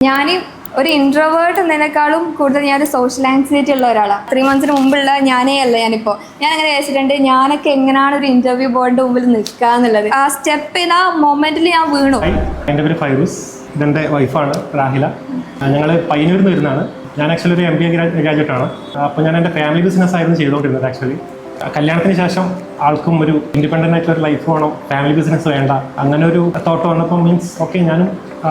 ഞാൻ ഒരു ഇൻട്രോവേർട്ട് എന്നതിനേക്കാളും കൂടുതൽ ഞാനൊരു സോഷ്യൽ ആൻസിറ്റി ഉള്ള ഒരാളാണ്. 3 months മുമ്പുള്ള ഞാനേ അല്ല ഞാനിപ്പോൾ. ഞാൻ അങ്ങനെ വിചാരിച്ചിട്ടുണ്ട് ഞാനൊക്കെ എങ്ങനെയാണ് ഒരു ഇന്റർവ്യൂ ബോർഡിന്റെ മുമ്പിൽ നിൽക്കുക എന്നുള്ളത്. ആ സ്റ്റെപ്പ് ചെയ്ത ആ മൊമെന്റിൽ ഞാൻ വീണു. എൻ്റെ പേര് ഫൈറൂസ്, ഇതെൻ്റെ വൈഫാണ് രാഹില. ഞങ്ങൾ പയ്യന്നൂരിൽ നിന്ന് വരുന്നതാണ്. ഞാൻ ആക്ച്വലി ഒരു MBA ഗ്രാജുവേറ്റ് ആണ്. അപ്പോൾ ഞാൻ എൻ്റെ ഫാമിലി ബിസിനസ് ആയിരുന്നു ചെയ്തുകൊണ്ടിരുന്നത്. ആക്ച്വലി കല്യാണത്തിന് ശേഷം ആൾക്കും ഒരു ഇൻഡിപെൻഡൻ്റ് ആയിട്ടുള്ള ഒരു ലൈഫ് വേണം, ഫാമിലി ബിസിനസ് വേണ്ട, അങ്ങനെ ഒരു തോട്ട് വന്നപ്പോൾ മീൻസ് ഓക്കെ ഞാനും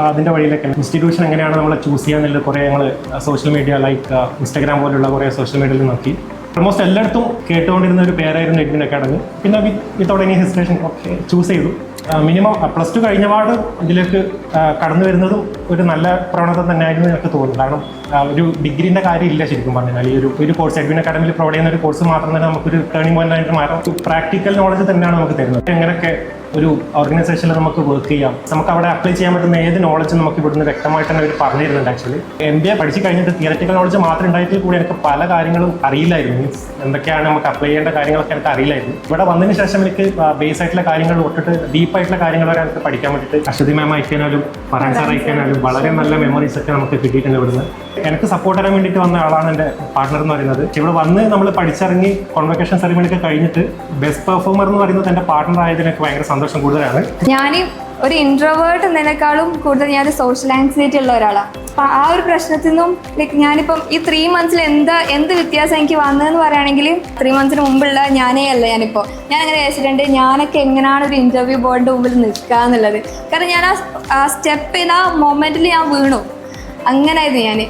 അതിൻ്റെ വഴിയിലേക്ക് ഇൻസ്റ്റിറ്റ്യൂഷൻ എങ്ങനെയാണ് നമ്മൾ ചൂസ് ചെയ്യാന്നുള്ളത് കുറേ ഞങ്ങൾ സോഷ്യൽ മീഡിയ ലൈക്ക് ഇൻസ്റ്റാഗ്രാം പോലുള്ള കുറേ സോഷ്യൽ മീഡിയയിൽ നോക്കി. ഓൾമോസ്റ്റ് എല്ലായിടത്തും കേട്ടുകൊണ്ടിരുന്ന ഒരു പേരായിരുന്നു എഡ്വിൻ അക്കാഡമി. പിന്നെ വിത്തൗട്ട് എനി ഹിസ്റ്റേഷൻ ഓക്കെ ചൂസ് ചെയ്തു. മിനിമം +2 കഴിഞ്ഞപാട് ഇതിലേക്ക് കടന്നു വരുന്നതും ഒരു നല്ല പ്രവണത തന്നെയായിരുന്നു എനിക്ക് തോന്നുന്നു. കാരണം ഒരു ഡിഗ്രീൻ്റെ കാര്യമില്ല ശരിക്കും പറഞ്ഞാൽ. ഈ ഒരു കോഴ്സ് എഡ്വിൻ അക്കാഡമിയിൽ പ്രൊവൈഡ് ചെയ്യുന്ന ഒരു കോഴ്സ് മാത്രം തന്നെ നമുക്കൊരു ടേണിംഗ് പോയിന്റ് ആയിട്ട് മാറാം. പ്രാക്ടിക്കൽ നോളജ് തന്നെയാണ് നമുക്ക് തരുന്നത്. എങ്ങനെയൊക്കെ ഒരു ഓർഗനൈസേഷനിൽ നമുക്ക് വർക്ക് ചെയ്യാം, നമുക്ക് അവിടെ അപ്ലൈ ചെയ്യാൻ പറ്റുന്ന ഏത് നോളജ് നമുക്ക് ഇവിടുന്ന് വ്യക്തമായിട്ട് തന്നെ അവർ പറഞ്ഞു തരുന്നുണ്ട്. ആക്ച്വലി MBA പഠിച്ച് കഴിഞ്ഞിട്ട് തിയററ്റിക്കൽ നോളജ് മാത്രം ഉണ്ടായിട്ട് കൂടി എനിക്ക് പല കാര്യങ്ങളും അറിയില്ലായിരുന്നു. മീൻസ് എന്തൊക്കെയാണ് നമുക്ക് അപ്ലൈ ചെയ്യേണ്ട കാര്യങ്ങളൊക്കെ എനിക്ക് അറിയില്ലായിരുന്നു. ഇവിടെ വന്നതിന് ശേഷം എനിക്ക് ബേസ് ആയിട്ടുള്ള കാര്യങ്ങൾ തൊട്ടിട്ട് ഡീപ്പായിട്ടുള്ള കാര്യങ്ങൾ വരെ എനിക്ക് പഠിക്കാൻ വേണ്ടിയിട്ട് അശ്വതി മാം അയക്കാനാലും ഫറാൻ സാർ അയക്കാനാലും വളരെ നല്ല മെമ്മറീസ് ഒക്കെ നമുക്ക് കിട്ടിയിട്ടുണ്ട് ഇവിടുന്ന്. എനിക്ക് സപ്പോർട്ട് ചെയ്യാൻ വേണ്ടിയിട്ട് വന്ന ആളാണ് എൻ്റെ പാർട്ണർ എന്ന് പറയുന്നത്. ഇവിടെ വന്ന് നമ്മൾ പഠിച്ചിറങ്ങി കോൺവെക്കേഷൻ സെറിമണി ഒക്കെ കഴിഞ്ഞിട്ട് ബെസ്റ്റ് പെർഫോമർ എന്ന് പറയുന്നത് എൻ്റെ പാർട്ണർ ആയതിനൊക്കെ ഭയങ്കര സന്തോഷം കൂടുതലാണ്. ഞാൻ ഒരു ഇൻട്രോവേർട്ട് എന്നതിനേക്കാളും കൂടുതൽ ഞാനൊരു സോഷ്യൽ ആൻസിറ്റി ഉള്ള ഒരാളാണ്. അപ്പം ആ ഒരു പ്രശ്നത്തിൽ നിന്നും ലൈക്ക് ഞാനിപ്പം ഈ 3 months എന്ത് വ്യത്യാസം എനിക്ക് വന്നതെന്ന് പറയുകയാണെങ്കിൽ 3 months മുമ്പുള്ള ഞാനേ അല്ല ഞാനിപ്പോൾ. ഞാൻ അങ്ങനെ വിചാരിച്ചിട്ടുണ്ട് ഞാനൊക്കെ എങ്ങനെയാണ് ഒരു ഇന്റർവ്യൂ ബോർഡിന്റെ മുമ്പിൽ നിൽക്കുക എന്നുള്ളത്. കാരണം ഞാൻ ആ സ്റ്റെപ്പ് ചെയ്ത ആ മൊമെന്റിൽ ഞാൻ വീണു. അങ്ങനെയായിരുന്നു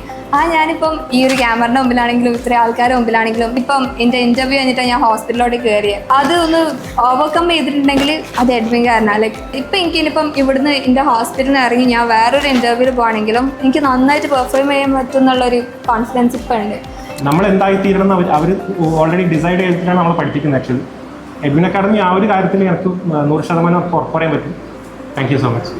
ഞാനിപ്പം ഈ ഒരു ക്യാമറയുടെ മുമ്പിലാണെങ്കിലും ഇത്ര ആൾക്കാരുടെ മുമ്പിലാണെങ്കിലും ഇപ്പം എൻ്റെ ഇന്റർവ്യൂ കഴിഞ്ഞിട്ടാണ് ഞാൻ ഹോസ്പിറ്റലിലോട്ട് കയറിയത്. അത് ഒന്ന് ഓവർകം ചെയ്തിട്ടുണ്ടെങ്കിൽ അത് എഡ്വിൻ കാരണമാണ്. ലൈക്ക് ഇപ്പം എനിക്കിനിപ്പം ഇവിടുന്ന് എൻ്റെ ഹോസ്പിറ്റലിൽ നിന്ന് ഇറങ്ങി ഞാൻ വേറൊരു ഇന്റർവ്യൂവിൽ പോകണമെങ്കിലും എനിക്ക് നന്നായിട്ട് പെർഫോം ചെയ്യാൻ പറ്റും എന്നുള്ളൊരു കോൺഫിഡൻസ് ഇപ്പം ഉണ്ട്. നമ്മൾ എന്തായിത്തീരണം അവർ ഓൾറെഡി ഡിസൈഡ് ചെയ്തിട്ടാണ് നമ്മൾ പഠിപ്പിക്കുന്നത്. ആക്ച്വലി എഡ്വിൻ അക്കാഡമി ആ ഒരു കാര്യത്തിൽ എനിക്ക് 100% ഉറപ്പ് പറയാൻ പറ്റും. Thank you so much.